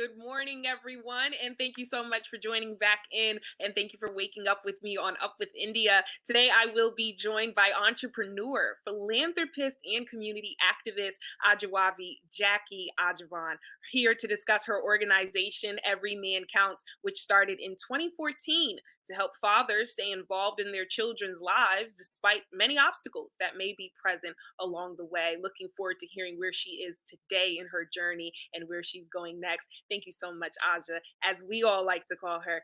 Good morning, everyone, and thank you so much for joining back in, and thank you for waking up with me on Up with India. Today, I will be joined by entrepreneur, philanthropist, and community activist Ajawavi Jackie Ajavon, here to discuss her organization, Every Man Counts, which started in 2014 to help fathers stay involved in their children's lives despite many obstacles that may be present along the way. Looking forward to hearing where she is today in her journey and where she's going next. Thank you so much, Aja, as we all like to call her.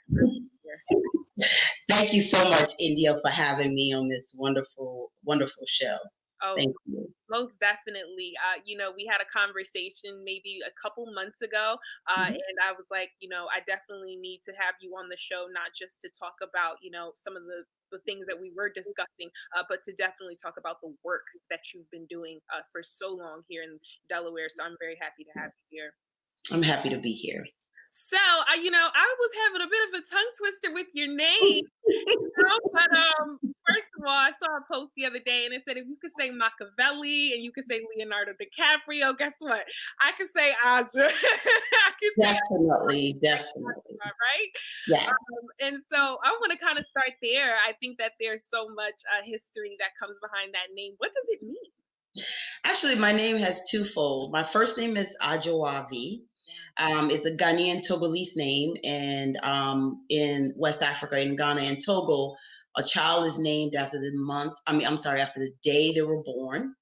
Thank you so much, India, for having me on this wonderful, wonderful show. Oh, Thank you. most definitely. We had a conversation maybe a couple months ago, Mhm. and I was like, I definitely need to have you on the show, not just to talk about, some of the things that we were discussing, but to definitely talk about the work that you've been doing for so long here in Delaware. So I'm very happy to have you here. I'm happy to be here. So, I was having a bit of a tongue twister with your name. But first of all, I saw a post the other day and it said if you could say Machiavelli and you could say Leonardo DiCaprio, guess what? I could say Aja. I could say Definitely, definitely. Aja, right? Yes. And so I want to kind of start there. I think that there's so much history that comes behind that name. What does it mean? Actually, my name has twofold. My first name is Ajawavi. It's a Ghanaian Togolese name, and in West Africa, in Ghana and Togo, a child is named after the month. I'm sorry, after the day they were born.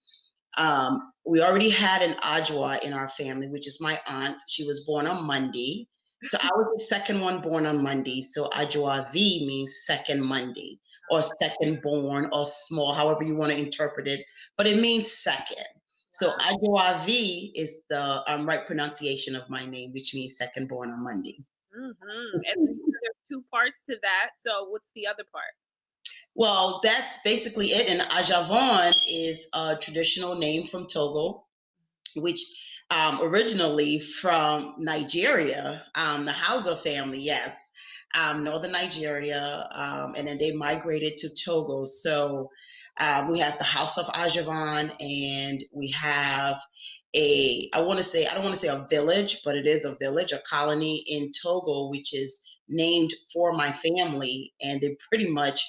We already had an Ajwa in our family, which is my aunt. She was born on Monday. So I was the second one born on Monday. So Ajawavi means second Monday or second born or small, however you want to interpret it. But it means second. So Ajawavi is the right pronunciation of my name, which means second born on Monday. And then there's two parts to that. So what's the other part? Well, that's basically it. And Ajavon is a traditional name from Togo, which originally from Nigeria, the Hausa family, yes, northern Nigeria, and then they migrated to Togo. So we have the House of Ajavon, and we have I don't want to say a village, but it is a village, a colony in Togo, which is named for my family, and they pretty much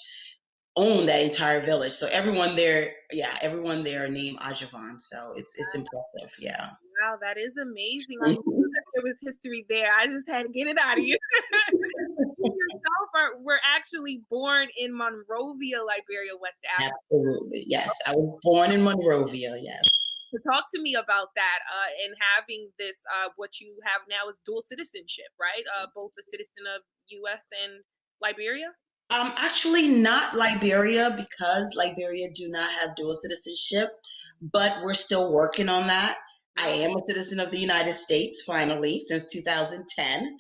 own that entire village. So everyone there, yeah, everyone there named Ajavon. So it's impressive, yeah. Wow, that is amazing. I knew that there was history there. I just had to get it out of you. You yourself were actually born in Monrovia, Liberia, West Africa. Absolutely, yes. I was born in Monrovia, yes. So talk to me about that and having this, what you have now is dual citizenship, right? Both a citizen of U.S. and Liberia? Actually not Liberia, because Liberia do not have dual citizenship, but we're still working on that. I am a citizen of the United States finally since 2010.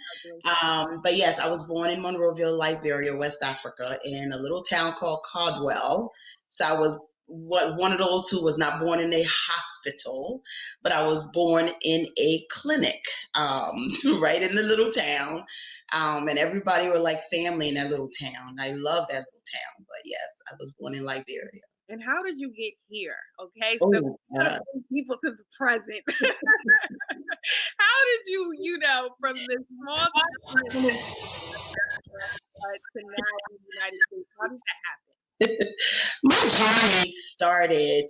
But yes, I was born in Monrovia, Liberia, West Africa, in a little town called Caldwell. So I was one of those who was not born in a hospital, but I was born in a clinic, right in the little town. And everybody were like family in that little town. I love that little town. But yes, I was born in Liberia. And how did you get here? Okay, so Oh, we gotta bring people to the present. How did from this small town in to now in the United States? How did that happen? my journey started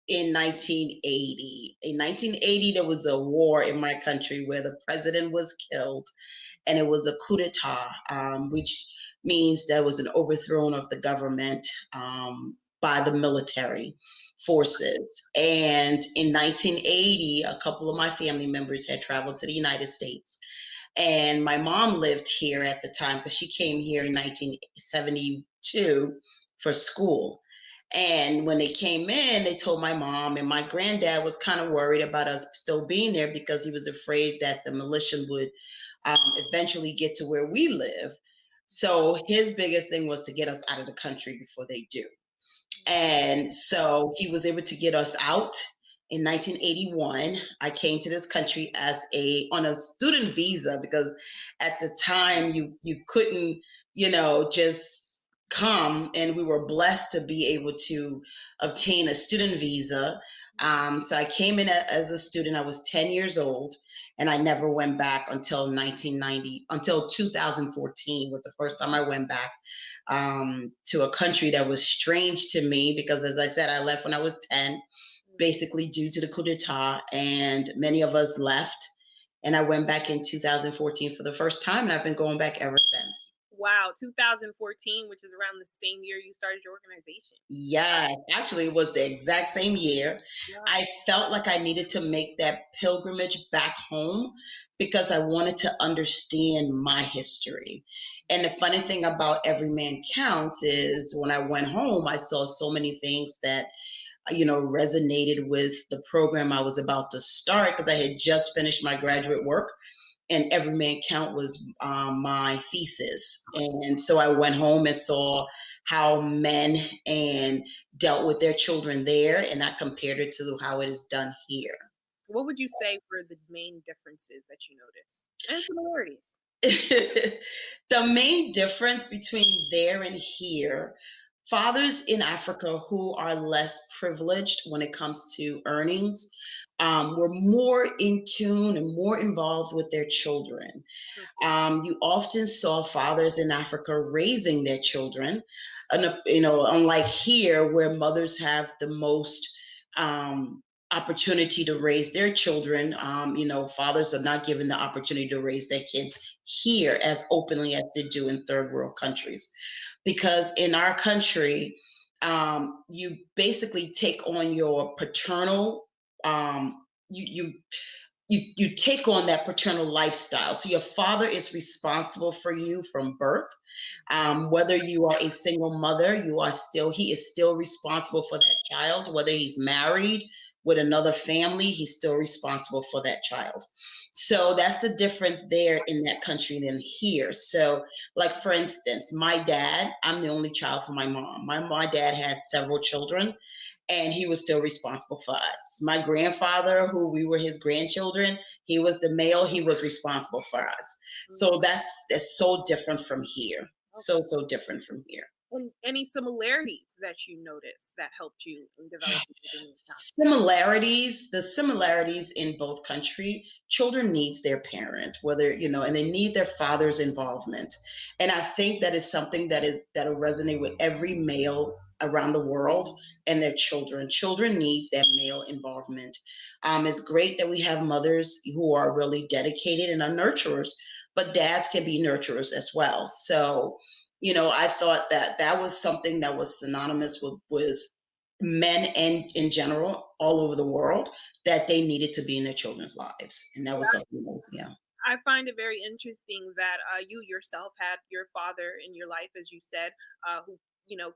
in 1980. In 1980, there was a war in my country where the president was killed, and it was a coup d'etat, which means there was an overthrow of the government by the military forces. And in 1980, a couple of my family members had traveled to the United States. And my mom lived here at the time because she came here in 1972 for school. And when they came in, they told my mom, and my granddad was kind of worried about us still being there because he was afraid that the militia would eventually get to where we live. So his biggest thing was to get us out of the country before they do. And so he was able to get us out. In 1981, I came to this country as on a student visa, because at the time you couldn't, just come, and we were blessed to be able to obtain a student visa. So I came in as a student. I was 10 years old, and I never went back until 1990, until 2014 was the first time I went back to a country that was strange to me because, as I said, I left when I was 10, basically due to the coup d'etat, and many of us left. And I went back in 2014 for the first time, and I've been going back ever since. Wow, 2014, which is around the same year you started your organization. Yes, actually, it was the exact same year. Wow. I felt like I needed to make that pilgrimage back home because I wanted to understand my history. And the funny thing about Every Man Counts is when I went home, I saw so many things that resonated with the program I was about to start because I had just finished my graduate work, and Every Man Count was my thesis. And so I went home and saw how men and dealt with their children there, and I compared it to how it is done here. What would you say were the main differences that you noticed and similarities? The main difference between there and here, fathers in Africa who are less privileged when it comes to earnings were more in tune and more involved with their children. You often saw fathers in Africa raising their children, and unlike here, where mothers have the most um, opportunity to raise their children. Fathers are not given the opportunity to raise their kids here as openly as they do in third world countries, because in our country, you basically take on your paternal. You take on that paternal lifestyle. So your father is responsible for you from birth. Whether you are a single mother, he is still responsible for that child. Whether he's married with another family, he's still responsible for that child. So that's the difference there in that country than here. So, like for instance, my dad, I'm the only child for my mom. My dad had several children, and he was still responsible for us. My grandfather, who we were his grandchildren, he was the male, he was responsible for us. So that's so different from here. So different from here. And any similarities that you noticed that helped you in developing your account? The similarities in both country, children needs their parent, whether and they need their father's involvement. And I think that is something that'll resonate with every male around the world and their children needs that male involvement. It's great that we have mothers who are really dedicated and are nurturers, but dads can be nurturers as well. So I thought that that was something that was synonymous with men and in general all over the world, that they needed to be in their children's lives, and that was something that was, yeah. I find it very interesting that you yourself had your father in your life, as you said, who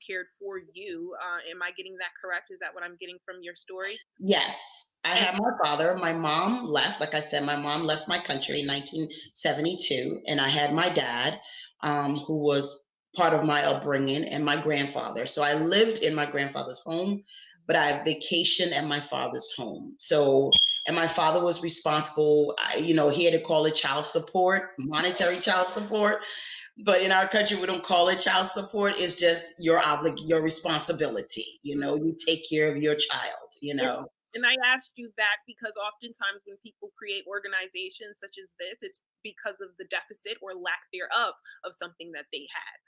cared for you. Am I getting that correct? Is that what I'm getting from your story? Yes, I And had my father. My mom left. Like I said, my mom left my country in 1972, and I had my dad, who was part of my upbringing, and my grandfather. So I lived in my grandfather's home, but I vacationed at my father's home. So, and my father was responsible. He had to call it child support, monetary child support. But in our country, we don't call it child support. It's just your responsibility. You take care of your child. And and I asked you that because oftentimes when people create organizations such as this, it's because of the deficit or lack thereof of something that they had.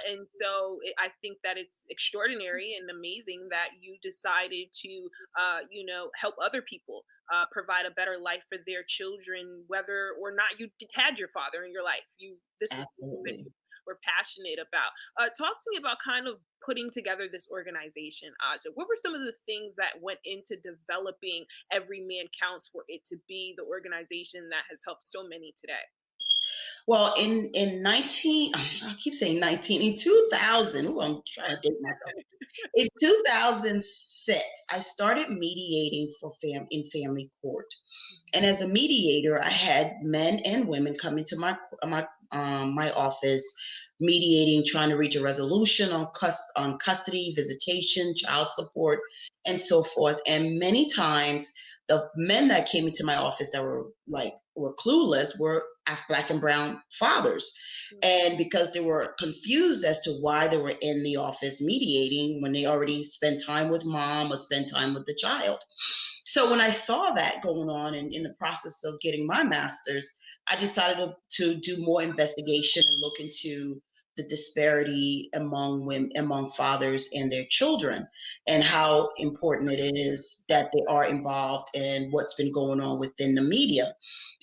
And so I think that it's extraordinary and amazing that you decided to, help other people provide a better life for their children, whether or not you had your father in your life. This was something that Absolutely. you were passionate about. Talk to me about kind of putting together this organization, Aja. What were some of the things that went into developing Every Man Counts for it to be the organization that has helped so many today? Well, in 19, I keep saying 19, in 2000, ooh, I'm trying to date myself. In 2006, I started mediating in family court. And as a mediator, I had men and women come into my office, mediating, trying to reach a resolution on custody, visitation, child support, and so forth. And many times, the men that came into my office that were clueless were Black and brown fathers. And because they were confused as to why they were in the office mediating when they already spent time with mom or spent time with the child. So when I saw that going on in the process of getting my master's, I decided to do more investigation and look into the disparity among women, among fathers and their children, and how important it is that they are involved in what's been going on within the media.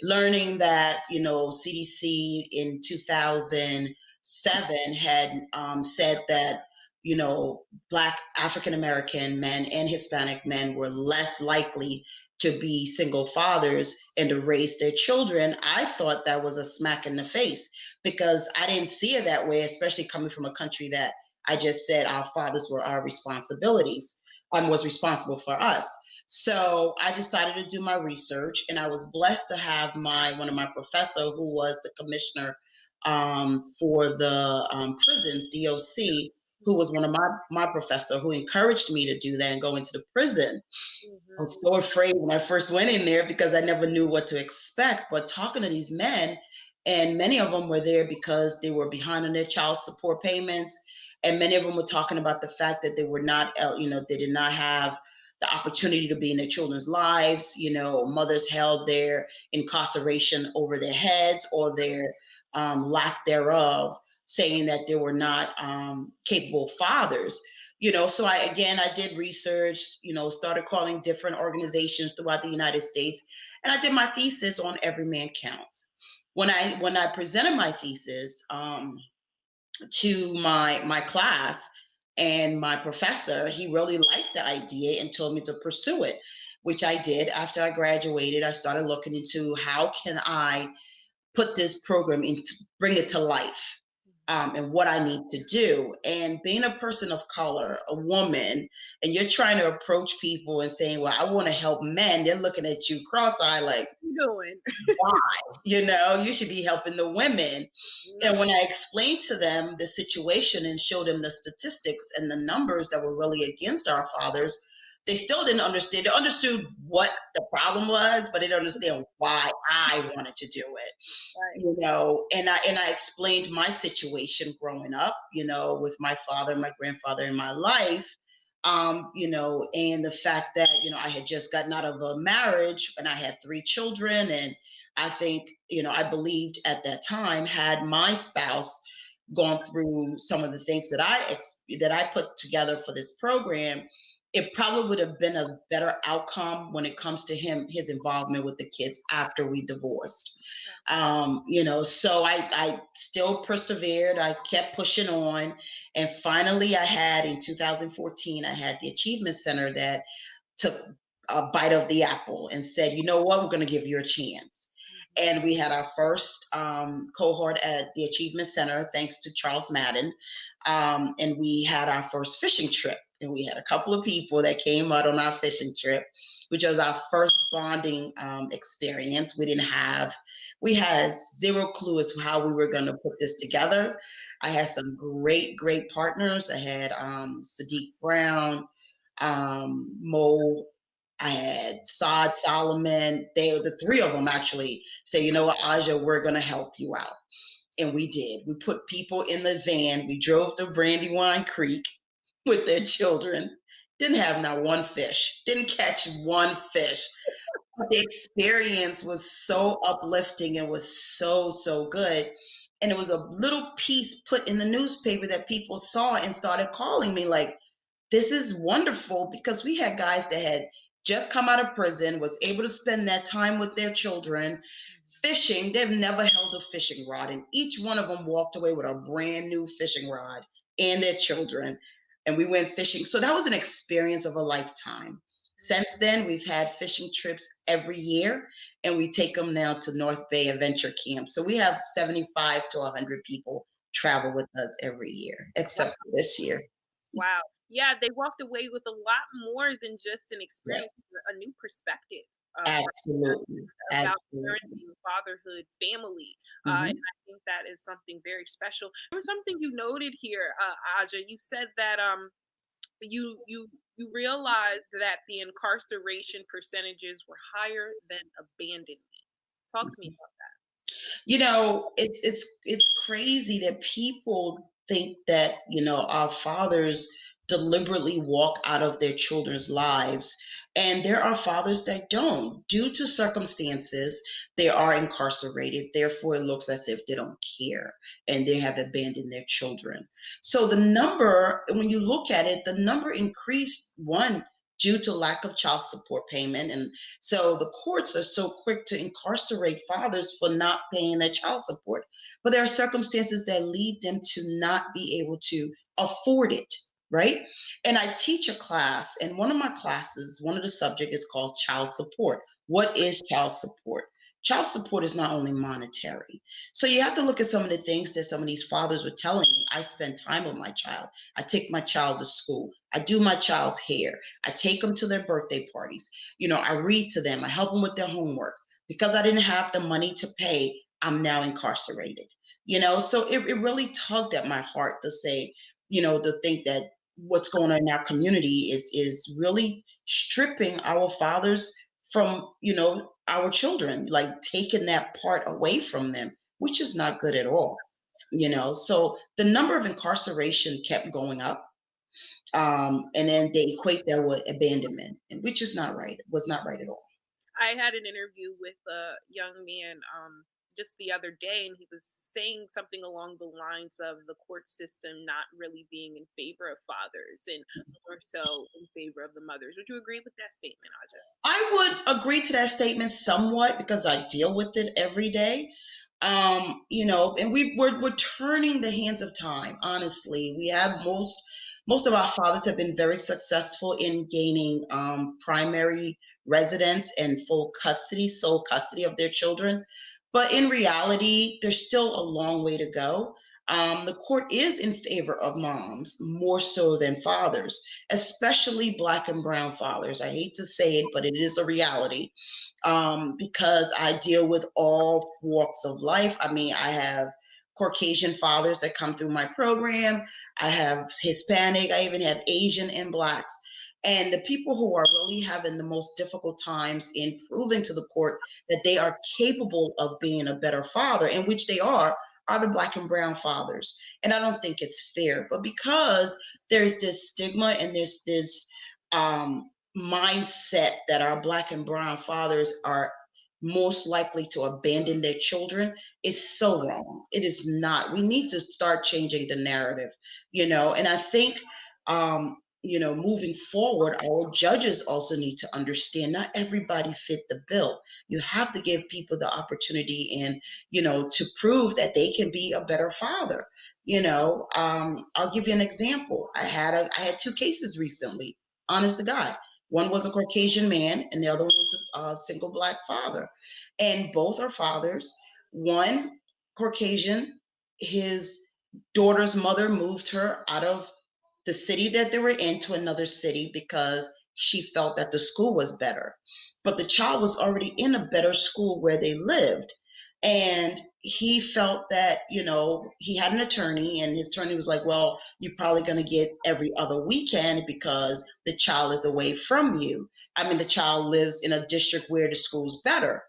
Learning that, CDC in 2007 had said that, Black African American men and Hispanic men were less likely to be single fathers and to raise their children. I thought that was a smack in the face because I didn't see it that way, especially coming from a country that I just said our fathers were our responsibilities, was responsible for us. So I decided to do my research, and I was blessed to have one of my professor, who was the commissioner for the prisons, DOC, who was one of my professor, who encouraged me to do that and go into the prison. I was so afraid when I first went in there because I never knew what to expect. But talking to these men, and many of them were there because they were behind on their child support payments, and many of them were talking about the fact that they were not, they did not have the opportunity to be in their children's lives. Mothers held their incarceration over their heads or their lack thereof, saying that they were not capable fathers. So I did research, started calling different organizations throughout the United States, and I did my thesis on Every Man Counts. When I presented my thesis to my class, and my professor, he really liked the idea and told me to pursue it, which I did. After I graduated, I started looking into how can I put this program into, bring it to life, and what I need to do. And being a person of color, a woman, and you're trying to approach people and saying, well, I want to help men, they're looking at you cross-eyed like, Doing. why? You should be helping the women. And when I explained to them the situation and showed them the statistics and the numbers that were really against our fathers, they still didn't understand. They understood what the problem was, but they didn't understand why I wanted to do it. Right. And I explained my situation growing up, with my father, my grandfather in my life, and the fact that, I had just gotten out of a marriage and I had 3 children. And I think, I believed at that time, had my spouse gone through some of the things that I put together for this program, it probably would have been a better outcome when it comes to his involvement with the kids after we divorced. So I still persevered. I kept pushing on. And finally, in 2014, I had the Achievement Center that took a bite of the apple and said, you know what, we're going to give you a chance. And we had our first cohort at the Achievement Center, thanks to Charles Madden. And we had our first fishing trip. And we had a couple of people that came out on our fishing trip, which was our first bonding experience. We had zero clue as to how we were going to put this together. I had some great, great partners. I had Sadiq Brown, Mo, I had Saad Solomon. They were the 3 of them actually say, you know what, Aja, we're going to help you out. And we did. We put people in the van. We drove to Brandywine Creek with their children. Didn't have not one fish. Didn't catch one fish. But the experience was so uplifting and was so, so good. And it was a little piece put in the newspaper that people saw and started calling me like, this is wonderful, because we had guys that had just come out of prison, was able to spend that time with their children fishing. They've never held a fishing rod, and each one of them walked away with a brand new fishing rod and their children. And we went fishing. So that was an experience of a lifetime. Since then, we've had fishing trips every year, and we take them now to North Bay Adventure Camp. So we have 75 to 100 people travel with us every year, except for this year. Wow. Yeah, they walked away with a lot more than just an Yeah, experience, a new perspective, right? absolutely, About absolutely. parenting, fatherhood, family. And Mhm. I think that is something very special. There was something you noted here, Aja. You said that you realized that the incarceration percentages were higher than abandonment. Talk to me about that. It's crazy that people think that, our fathers deliberately walk out of their children's lives. And there are fathers that don't. Due to circumstances, they are incarcerated. Therefore, it looks as if they don't care and they have abandoned their children. So the number, when you look at it, the number increased, one, due to lack of child support payment. And so the courts are so quick to incarcerate fathers for not paying their child support. But there are circumstances that lead them to not be able to afford it, right? And I teach a class, and one of my classes, one of the subject is called child support. What is child support? Child support is not only monetary. So you have to look at some of the things that some of these fathers were telling me. I spend time with my child. I take my child to school. I do my child's hair. I take them to their birthday parties. I read to them. I help them with their homework. Because I didn't have the money to pay, I'm now incarcerated. So it really tugged at my heart to say, to think that what's going on in our community is really stripping our fathers from, our children, like taking that part away from them, which is not good at all. So the number of incarceration kept going up. And then they equate that with abandonment, and which is not right. It was not right at all. I had an interview with a young man just the other day, and he was saying something along the lines of the court system not really being in favor of fathers and more so in favor of the mothers. Would you agree with that statement, Aja? I would agree to that statement somewhat because I deal with it every day. And we're turning the hands of time. Honestly, we have most of our fathers have been very successful in gaining primary residence and full custody, sole custody of their children. But in reality, there's still a long way to go. The court is in favor of moms more so than fathers, especially Black and brown fathers. I hate to say it, but it is a reality, because I deal with all walks of life. I mean, I have Caucasian fathers that come through my program. I have Hispanic. I even have Asian and Blacks. And the people who are really having the most difficult times in proving to the court that they are capable of being a better father, in which they are the Black and brown fathers. And I don't think it's fair. But because there's this stigma and there's this mindset that our Black and brown fathers are most likely to abandon their children, is so wrong. It is not. We need to start changing the narrative, and I think, moving forward, our judges also need to understand not everybody fit the bill. You have to give people the opportunity and, to prove that they can be a better father. I'll give you an example. I had two cases recently, honest to God. One was a Caucasian man, and the other one was a single Black father. And both are fathers. One, Caucasian, his daughter's mother moved her out of the city that they were in to another city because she felt that the school was better. But the child was already in a better school where they lived. And he felt that, he had an attorney, and his attorney was like, well, you're probably going to get every other weekend because the child is away from you. I mean, the child lives in a district where the school's better.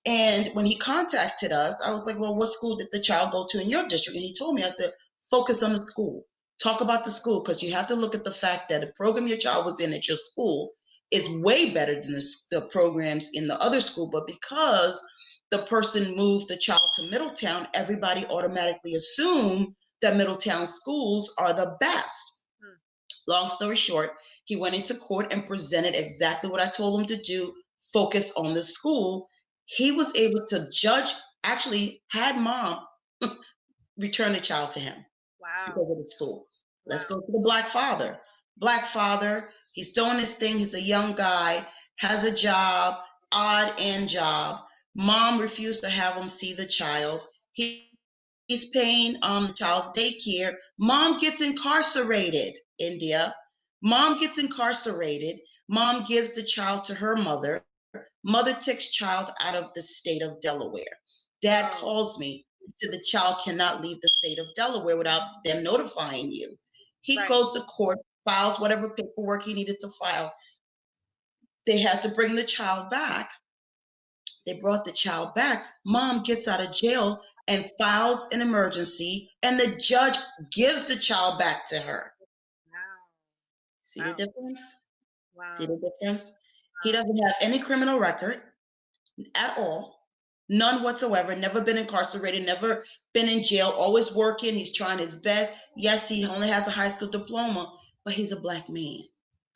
And when he contacted us, I was like, well, what school did the child go to in your district? And he told me, I said, focus on the school. Talk about the school, because you have to look at the fact that the program your child was in at your school is way better than the programs in the other school. But because the person moved the child to Middletown, everybody automatically assumed that Middletown schools are the best. Hmm. Long story short, he went into court and presented exactly what I told him to do, focus on the school. He was able to judge, actually had mom return the child to him Wow. because of the school. Let's Wow. go to the Black father. Black father, he's doing his thing. He's a young guy, has a job, odd end job. Mom refused to have him see the child. He's paying the child's daycare. Mom gets incarcerated, India. Mom gets incarcerated. Mom gives the child to her mother. Mother takes child out of the state of Delaware. Dad Wow. calls me. He said the child cannot leave the state of Delaware without them notifying you. He Right. goes to court, files whatever paperwork he needed to file. They had to bring the child back They brought the child back. Mom gets out of jail and files an emergency, and the judge gives the child back to her. Wow. See the Wow. difference? See Wow. the difference? He doesn't have any criminal record at all. None whatsoever. Never been incarcerated, never been in jail, always working. He's trying his best. Yes, he only has a high school diploma, but he's a black man.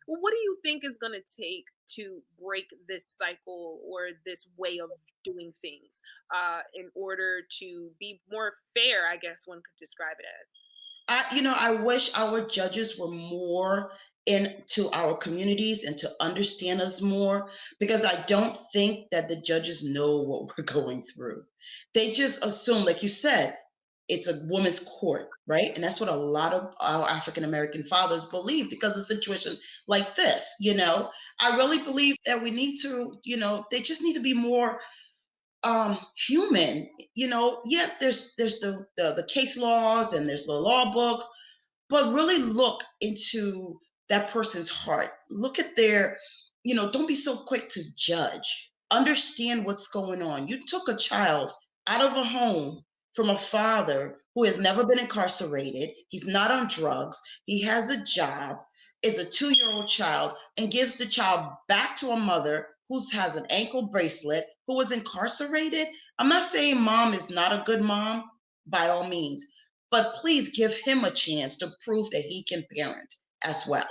Well, what do you think is going to take to break this cycle or this way of doing things in order to be more fair? I guess one could describe it as. I wish our judges were more into our communities and to understand us more, because I don't think that the judges know what we're going through. They just assume, like you said, it's a woman's court, right? And that's what a lot of our African American fathers believe because of a situation like this. I really believe that we need to, they just need to be more human. Yeah, there's the case laws and there's the law books, but really look into that person's heart. Look at their, don't be so quick to judge. Understand what's going on. You took a child out of a home from a father who has never been incarcerated. He's not on drugs. He has a job, is a 2-year-old child, and gives the child back to a mother who has an ankle bracelet, who was incarcerated. I'm not saying mom is not a good mom, by all means, but please give him a chance to prove that he can parent as well.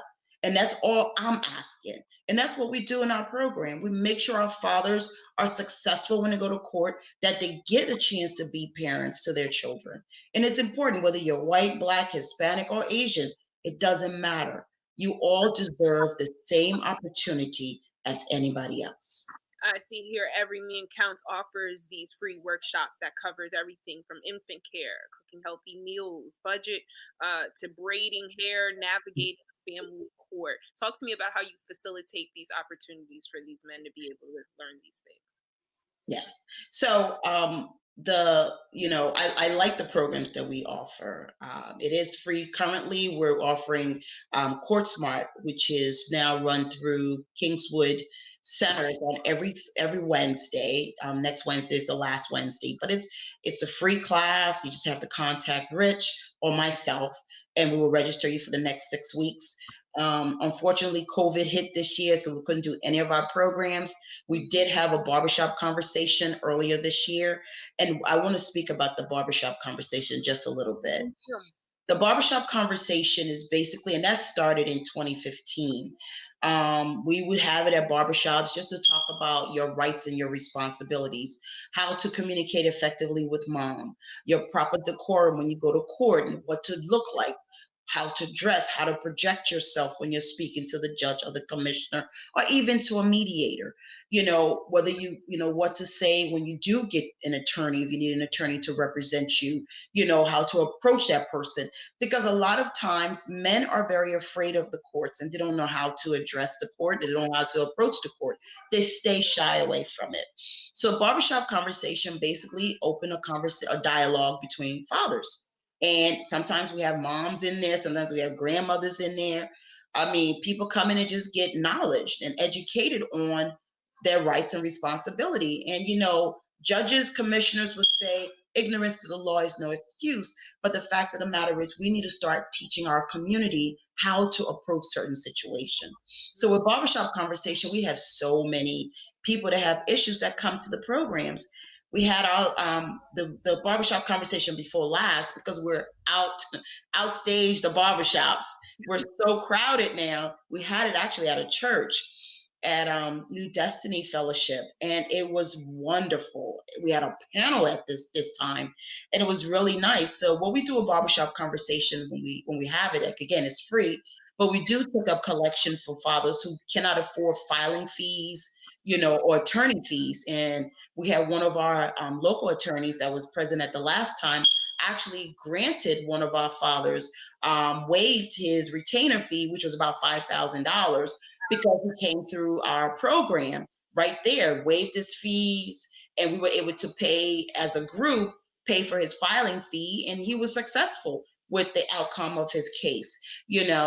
And that's all I'm asking. And that's what we do in our program. We make sure our fathers are successful when they go to court, that they get a chance to be parents to their children. And it's important whether you're white, black, Hispanic, or Asian, it doesn't matter. You all deserve the same opportunity as anybody else. I see here Every Man Counts offers these free workshops that covers everything from infant care, cooking healthy meals, budget to braiding hair, navigating family court. Talk to me about how you facilitate these opportunities for these men to be able to learn these things. Yes. So I like the programs that we offer. It is free currently. We're offering Court Smart, which is now run through Kingswood Centers on every Wednesday. Next Wednesday is the last Wednesday, but it's a free class. You just have to contact Rich or myself, and we will register you for the next 6 weeks. Unfortunately, COVID hit this year, so we couldn't do any of our programs. We did have a barbershop conversation earlier this year, and I want to speak about the barbershop conversation just a little bit. Sure. The barbershop conversation is basically, and that started in 2015. We would have it at barbershops just to talk about your rights and your responsibilities, how to communicate effectively with mom, your proper decorum when you go to court, and what to look like, how to dress, how to project yourself when you're speaking to the judge or the commissioner, or even to a mediator. Whether what to say when you do get an attorney, if you need an attorney to represent you, how to approach that person. Because a lot of times men are very afraid of the courts and they don't know how to address the court. They don't know how to approach the court. They stay shy away from it. So barbershop conversation basically open a dialogue between fathers. And sometimes we have moms in there, sometimes we have grandmothers in there. I mean, people come in and just get knowledge and educated on their rights and responsibility. And judges, commissioners would say ignorance to the law is no excuse. But the fact of the matter is, we need to start teaching our community how to approach certain situations. So with barbershop conversation, we have so many people that have issues that come to the programs. We had our the barbershop conversation before last because we're outstage the barbershops. We're so crowded now. We had it actually at a church at New Destiny Fellowship, and it was wonderful. We had a panel at this time, and it was really nice. So when we do a barbershop conversation, when we have it, like, again, it's free, but we do pick up collection for fathers who cannot afford filing fees, or attorney fees. And we had one of our local attorneys that was present at the last time actually granted one of our fathers, waived his retainer fee, which was about $5,000, because he came through our program right there, waived his fees, and we were able to pay as a group, pay for his filing fee, and he was successful with the outcome of his case.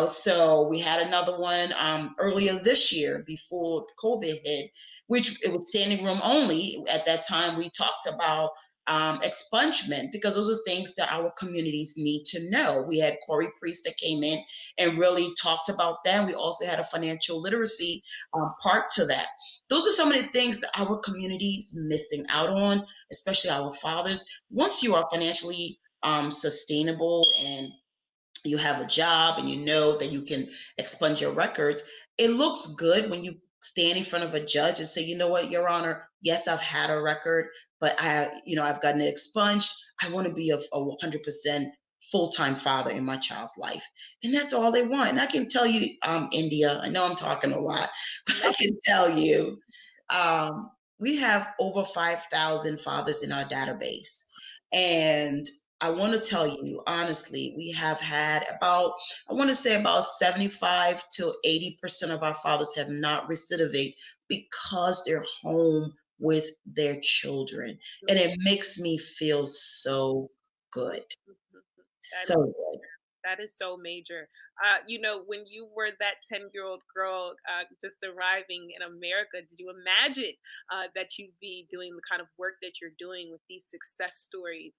So we had another one earlier this year before COVID hit. which it was standing room only. At that time, we talked about expungement because those are things that our communities need to know. We had Corey Priest that came in and really talked about that. We also had a financial literacy part to that. Those are some of the things that our communities missing out on, especially our fathers. Once you are financially sustainable and you have a job and you know that you can expunge your records, it looks good when you stand in front of a judge and say, you know what, Your Honor, yes, I've had a record, but I've gotten it expunged. I want to be a 100% full-time father in my child's life. And that's all they want. And I can tell you, India, I know I'm talking a lot, but I No. can tell you, we have over 5,000 fathers in our database. And I want to tell you honestly, we have had about, I want to say about 75 to 80% of our fathers have not recidivate because they're home with their children. And it makes me feel so good. That So good. That is so major. When you were that 10-year-old girl just arriving in America, did you imagine that you'd be doing the kind of work that you're doing with these success stories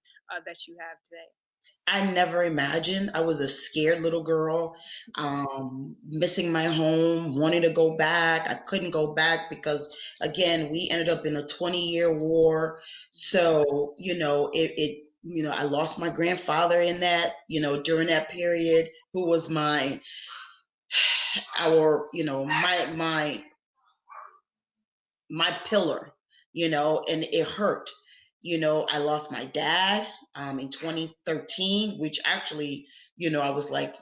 that you have today? I never imagined. I was a scared little girl, missing my home, wanting to go back. I couldn't go back because, again, we ended up in a 20-year war. So, I lost my grandfather in that, during that period, who was my pillar, and it hurt. I lost my dad in 2013, which actually, I was like,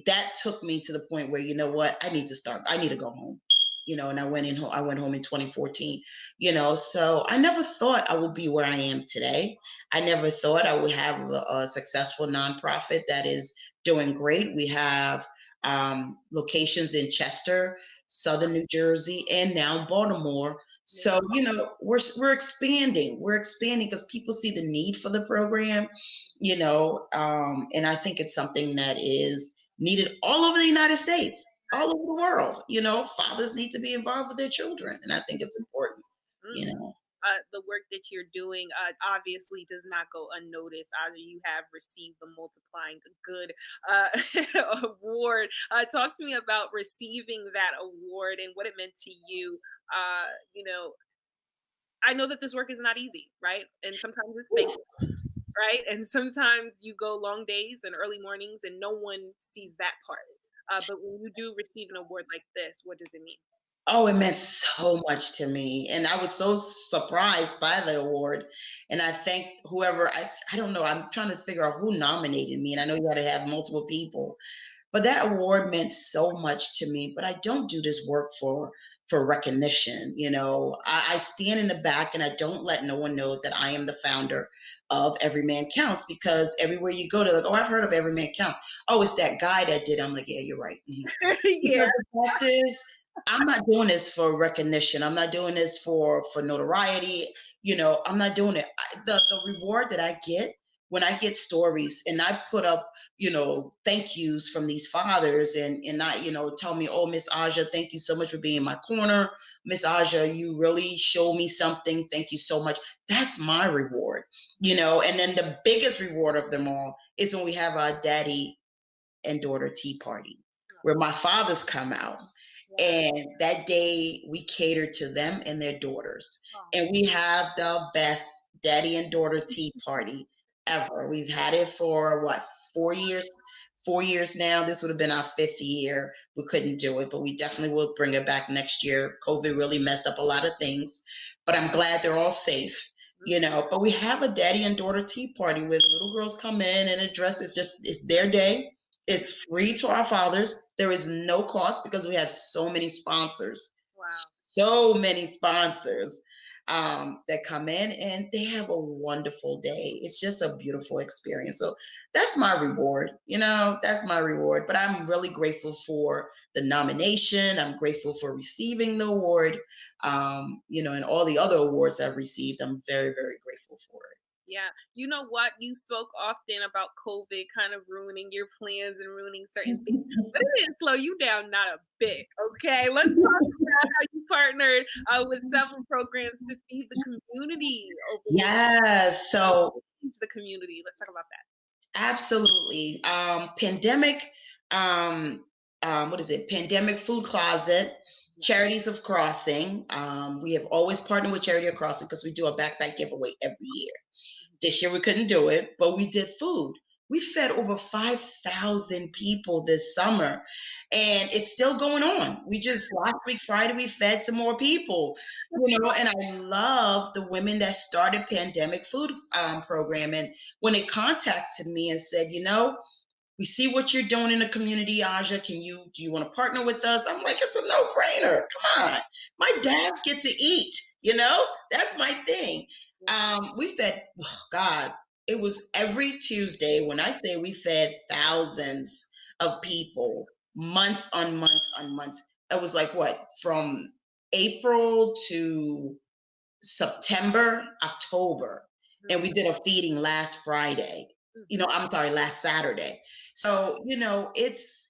that took me to the point where, you know what, I need to go home. And I went home in 2014, so I never thought I would be where I am today. I never thought I would have a successful nonprofit that is doing great. We have locations in Chester, Southern New Jersey, and now Baltimore. So, we're expanding. We're expanding because people see the need for the program, and I think it's something that is needed all over the United States, all over the world. Fathers need to be involved with their children, and I think it's important, Mm. you know. The work that you're doing obviously does not go unnoticed. You have received the Multiplying Good award. Talk to me about receiving that award and what it meant to you. Uh, you know, I know that this work is not easy, right? And sometimes it's thankless, right? And sometimes you go long days and early mornings and no one sees that part. But when you do receive an award like this, what does it mean? Oh, it meant so much to me. And I was so surprised by the award. And I thank whoever, I don't know, I'm trying to figure out who nominated me. And I know you got to have multiple people. But that award meant so much to me. But I don't do this work for recognition. I stand in the back and I don't let no one know that I am the founder of Every Man Counts, because everywhere you go, they're like, oh, I've heard of Every Man Count. Oh, it's that guy that did. I'm like, yeah, you're right. Yeah. Because the fact is, I'm not doing this for recognition. I'm not doing this for notoriety. I'm not doing it. The reward that I get when I get stories and I put up, thank yous from these fathers, and I, tell me, oh, Miss Aja, thank you so much for being in my corner. Miss Aja, you really showed me something. Thank you so much. That's my reward. And then the biggest reward of them all is when we have our daddy and daughter tea party, where my fathers come out. And that day we cater to them and their daughters. And we have the best daddy and daughter tea party ever. We've had it for what, 4 years? 4 years now. This would have been our fifth year. We couldn't do it, but we definitely will bring it back next year. COVID really messed up a lot of things, but I'm glad they're all safe. But we have a daddy and daughter tea party where the little girls come in and address. It's their day. It's free to our fathers. There is no cost because we have so many sponsors. Wow. So many sponsors that come in and they have a wonderful day. It's just a beautiful experience. So that's my reward. That's my reward. But I'm really grateful for the nomination. I'm grateful for receiving the award. And all the other awards I've received. I'm very, very grateful for it. Yeah. You know what? You spoke often about COVID kind of ruining your plans and ruining certain things, but it didn't slow you down not a bit. Okay. Let's talk about how you partnered with several programs to feed the community over there. Yes. How So you change the community. Let's talk about that. absolutely. Pandemic, um, what is it? Pandemic Food Closet, Nice. Charities of Crossing. We have always partnered with Charity of Crossing because we do a backpack giveaway every year. This year we couldn't do it, but we did food. We fed over 5,000 people this summer, and it's still going on. We just last week, Friday, we fed some more people, and I love the women that started Pandemic Food Program. And when they contacted me and said, we see what you're doing in the community, Aja. Do you want to partner with us? I'm like, it's a no-brainer. Come on. My dads get to eat, that's my thing. Yeah. We fed, oh God, it was every Tuesday. When I say we fed thousands of people, months on months on months. It was like what, from April to September, October, and we Mhm. did a feeding last Friday. Mhm. I'm sorry, last Saturday. So, it's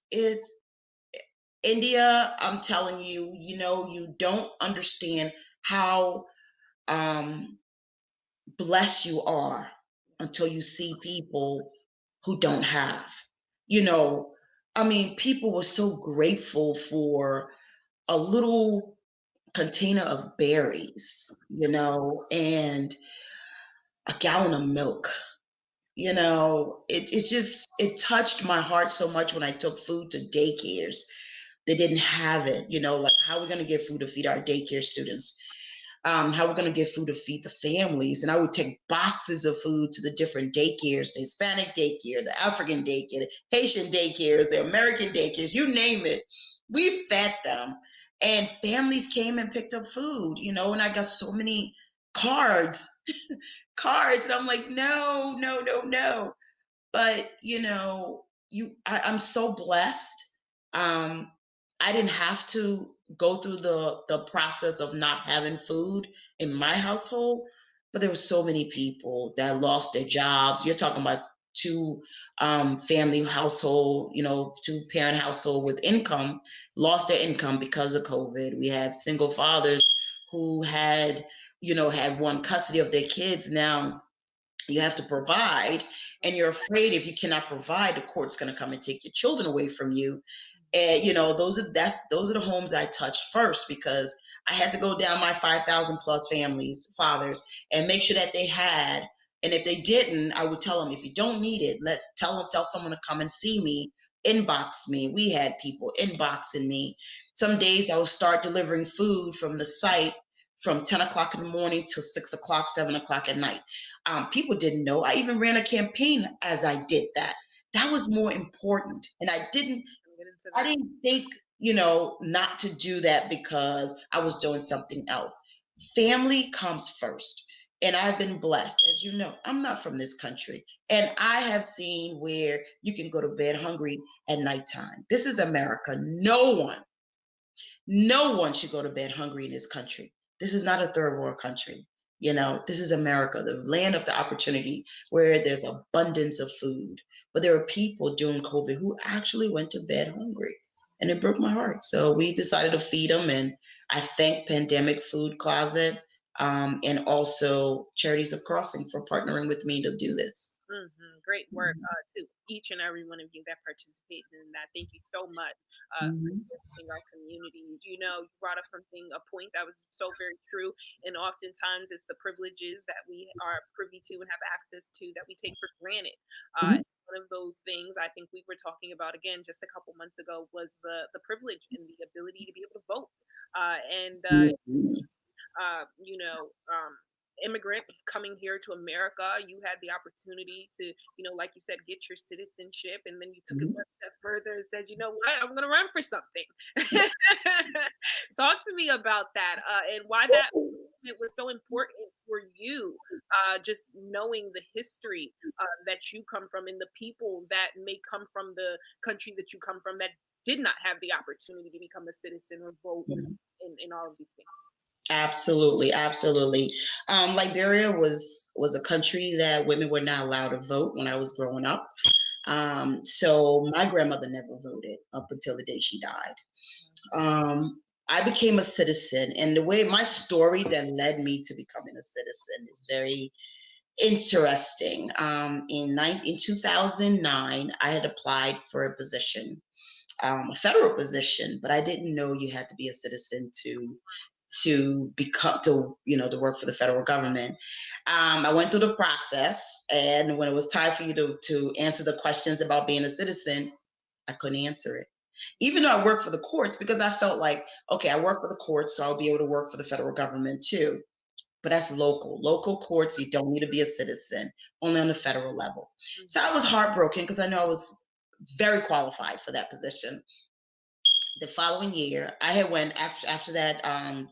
India, I'm telling you, you don't understand how um blessed you are until you see people who don't have. You know, I mean, people were so grateful for a little container of berries, and a gallon of milk. It touched my heart so much when I took food to daycares. They didn't have it, like how are we going to get food to feed our daycare students? How we're going to get food to feed the families. And I would take boxes of food to the different daycares, the Hispanic daycare, the African daycare, the Haitian daycares, the American daycares, you name it. We fed them. And families came and picked up food, and I got so many cards, and I'm like, no, no, no, no. But I'm so blessed. um I didn't have to go through the process of not having food in my household, but there were so many people that lost their jobs. You're talking about two family household, two parent household with income, lost their income because of COVID. We have single fathers who had one custody of their kids. Now you have to provide, and you're afraid if you cannot provide, the court's going to come and take your children away from you. And those are the homes I touched first, because I had to go down my 5,000 plus families, fathers, and make sure that they had. And if they didn't, I would tell them, if you don't need it, let's tell someone to come and see me, inbox me. We had people inboxing me. Some days I would start delivering food from the site from 10 o'clock in the morning till 6 o'clock, 7 o'clock at night. People didn't know. I even ran a campaign as I did that. That was more important. And I'll get into I that. didn't think, not to do that because I was doing something else. Family comes first. And I've been blessed. As you know, I'm not from this country. And I have seen where you can go to bed hungry at nighttime. This is America. No one should go to bed hungry in this country. This is not a third world country. This is America, the land of the opportunity where there's abundance of food. But there are people during COVID who actually went to bed hungry, and it broke my heart. So we decided to feed them. And I thank Pandemic Food Closet, and also Charities of Crossing for partnering with me to do this. Great work to each and every one of you that participated in that. Thank you so much for Mhm. servicing our community. You brought up a point that was so very true. And oftentimes it's the privileges that we are privy to and have access to that we take for granted. Mhm. One of those things I think we were talking about again just a couple months ago was the privilege and the ability to be able to vote. And Mhm. you know, immigrant coming here to America, you had the opportunity to, like you said, get your citizenship, and then you took it Mhm. one step further and said, you know what, I'm going to run for something. Talk to me about that and why that it was so important for you, just knowing the history that you come from and the people that may come from the country that you come from that did not have the opportunity to become a citizen or vote Mhm. in all of these things. Absolutely, absolutely. Liberia was a country that women were not allowed to vote when I was growing up. So my grandmother never voted up until the day she died. I became a citizen, and the way my story that led me to becoming a citizen is very interesting. In 2009, I had applied for a position, a federal position, but I didn't know you had to be a citizen to become to work for the federal government. I went through the process, and when it was time for you to answer the questions about being a citizen, I couldn't answer it. Even though I worked for the courts, because I felt like, okay, I work for the courts, so I'll be able to work for the federal government too. But that's local. Local courts, you don't need to be a citizen, only on the federal level. So I was heartbroken because I know I was very qualified for that position. The following year, I had went after that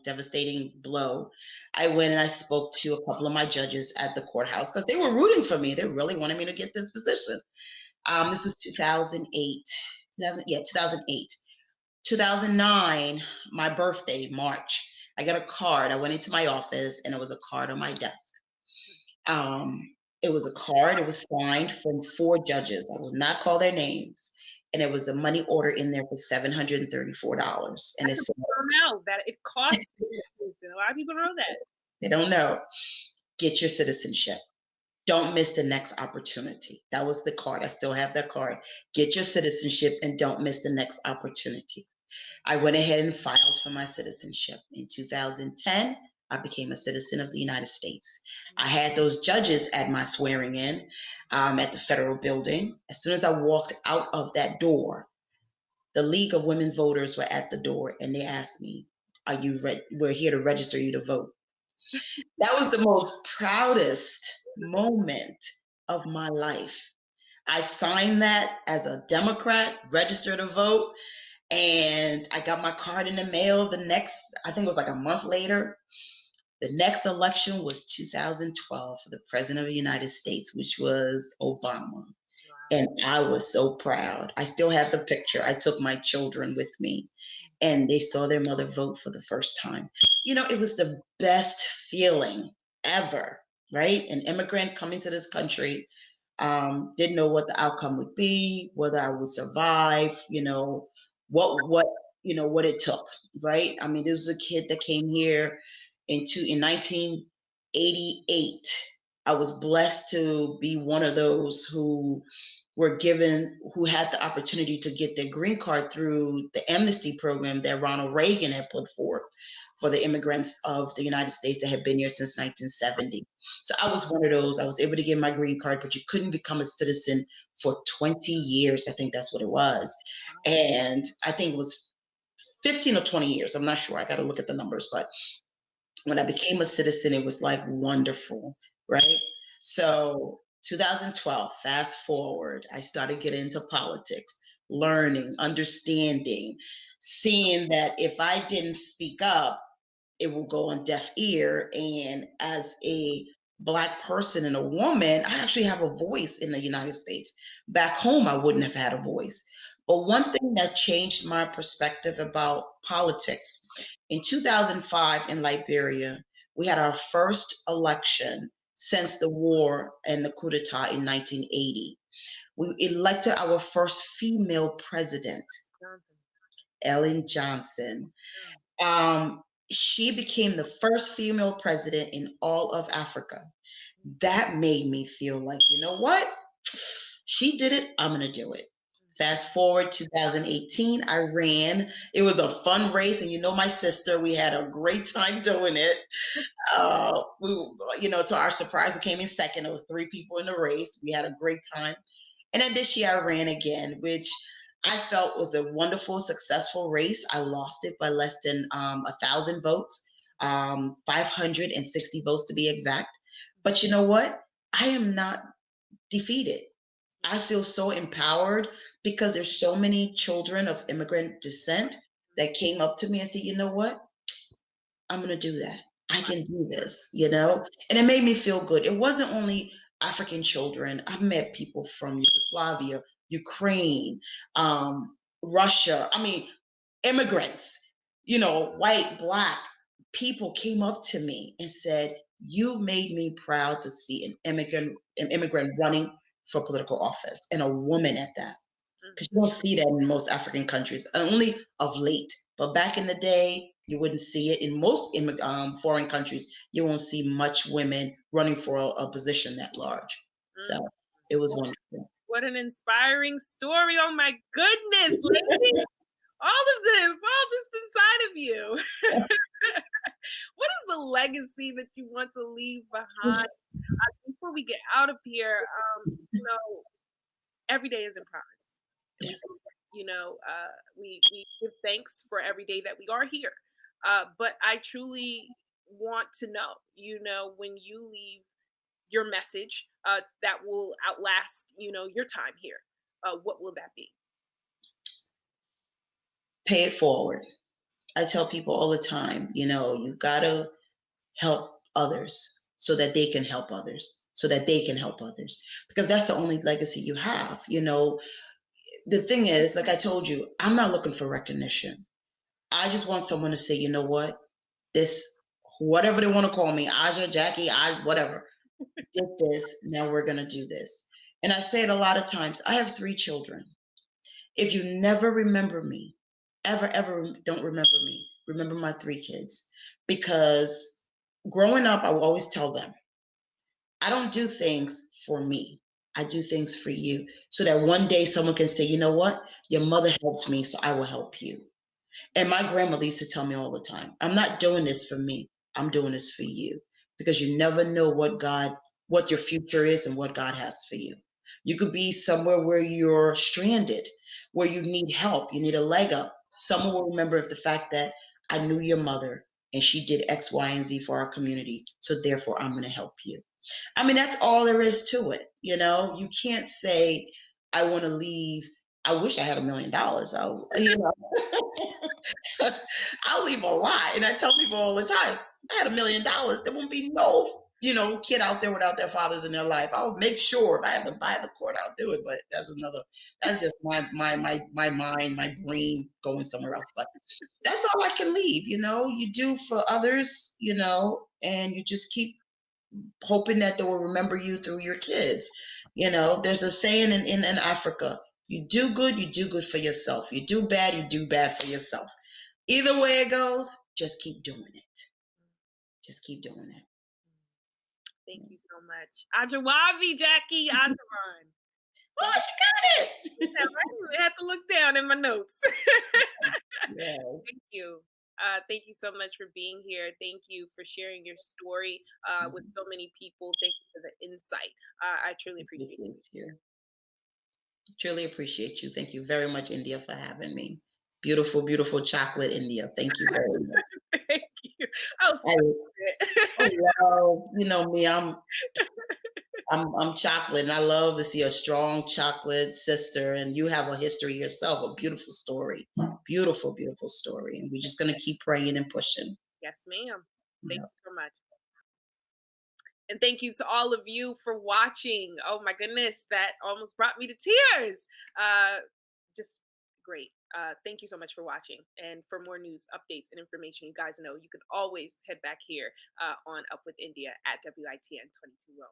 devastating blow. I went and I spoke to a couple of my judges at the courthouse because they were rooting for me. They really wanted me to get this position. This was 2008. 2000, yeah, 2008. 2009, my birthday, March. I got a card. I went into my office and it was a card on my desk. Um, it was a card. It was signed from four judges. I will not call their names. And there was a money order in there for $734. And it That's a said, fair amount that it costs. A lot of people know that. they don't know, get your citizenship. Don't miss the next opportunity. That was the card. I still have that card. Get your citizenship and don't miss the next opportunity. I went ahead and filed for my citizenship. In 2010, I became a citizen of the United States. I had those judges at my swearing in at the federal building. As soon as I walked out of that door, the League of Women Voters were at the door and they asked me, we're here to register you to vote. That was the most proudest moment of my life. I signed that as a Democrat, registered to vote, and I got my card in the mail the next, I think it was like a month later. The next election was 2012 for the President of the United States, which was Obama. And I was so proud. I still have the picture. I took my children with me and they saw their mother vote for the first time. It was the best feeling ever, right? An immigrant coming to this country, didn't know what the outcome would be, whether I would survive, what it took, right? I mean, there was a kid that came here in 1988. I was blessed to be one of those who had the opportunity to get their green card through the amnesty program that Ronald Reagan had put forth for the immigrants of the United States that had been here since 1970. So I was one of those. I was able to get my green card, but you couldn't become a citizen for 20 years. I think that's what it was. And I think it was 15 or 20 years. I'm not sure. I got to look at the numbers, but when I became a citizen, it was like wonderful, right? So 2012, fast forward, I started getting into politics, learning, understanding, seeing that if I didn't speak up, it will go on deaf ear. And as a Black person and a woman, I actually have a voice in the United States. Back home, I wouldn't have had a voice. But one thing that changed my perspective about politics in 2005 in Liberia, we had our first election since the war and the coup d'etat in 1980. We elected our first female president, Ellen Johnson. Um, she became the first female president in all of Africa. That made me feel like, you know what? She did it. I'm going to do it. Fast forward 2018, I ran. It was a fun race. And my sister, we had a great time doing it. To our surprise, we came in second. There was three people in the race. We had a great time. And then this year I ran again, which I felt was a wonderful, successful race. I lost it by less than 1,000 votes, 560 votes to be exact. But you know what? I am not defeated. I feel so empowered because there's so many children of immigrant descent that came up to me and said, you know what? I'm going to do that. I can do this. And it made me feel good. It wasn't only African children. I met people from Yugoslavia, Ukraine, Russia. I mean, immigrants, white, Black. people came up to me and said, "You made me proud to see an immigrant running for political office, and a woman at that." Because you don't see that in most African countries, only of late. But back in the day, you wouldn't see it. In most foreign countries, you won't see much women running for a position that large. So Mm. it was wonderful. What an inspiring story. Oh my goodness, lady. All of this, all just inside of you. What is the legacy that you want to leave behind? Before we get out of here, every day isn't promised. And we, Yes. we give thanks for every day that we are here. But I truly want to know, when you leave your message that will outlast, your time here, what will that be? Pay it forward. I tell people all the time, you gotta help others so that they can help others, so that they can help others, because that's the only legacy you have. The thing is, like I told you, I'm not looking for recognition. I just want someone to say, you know what, this, whatever they want to call me, Aja, Jackie, I, whatever, did this. Now we're going to do this. And I say it a lot of times. I have 3 children. If you never remember me, ever don't remember me, remember my 3 kids. Because growing up, I will always tell them, I don't do things for me. I do things for you so that one day someone can say, you know what? Your mother helped me, so I will help you. And my grandmother used to tell me all the time, I'm not doing this for me. I'm doing this for you, because you never know what your future is and what God has for you. You could be somewhere where you're stranded, where you need help, you need a leg up. Someone will remember the fact that I knew your mother and she did X, Y, and Z for our community. So therefore, I'm going to help you. I mean, that's all there is to it. You can't say, I want to leave. I wish I had $1 million. I'll leave a lot. And I tell people all the time, I had $1 million, there won't be no, kid out there without their fathers in their life. I'll make sure if I have to buy the court, I'll do it. But that's just my mind, my brain going somewhere else. But that's all I can leave. You do for others, and you just keep hoping that they will remember you through your kids. There's a saying in Africa, you do good for yourself. You do bad for yourself. Either way it goes, just keep doing it. Just keep doing it. Thank you so much. Ajawavi Jackie Ajavon. Oh, she got it. Yeah, right? I have to look down in my notes. Yeah. Thank you. Thank you so much for being here. Thank you for sharing your story with so many people. Thank you for the insight. I truly appreciate it. Appreciate you. Truly appreciate you. Thank you very much, India, for having me. Beautiful, beautiful chocolate, India. Thank you very much. Thank you. Oh, I, stop I it. love, me. I'm chocolate, and I love to see a strong chocolate sister. And you have a history yourself, a beautiful story, beautiful, beautiful story. And we're just gonna keep praying and pushing. Yes, ma'am. Thank Yeah. you so much. And thank you to all of you for watching. Oh my goodness, that almost brought me to tears. Just great. Thank you so much for watching. And for more news, updates, and information, you guys know you can always head back here on Up with India at WITN 22 Row.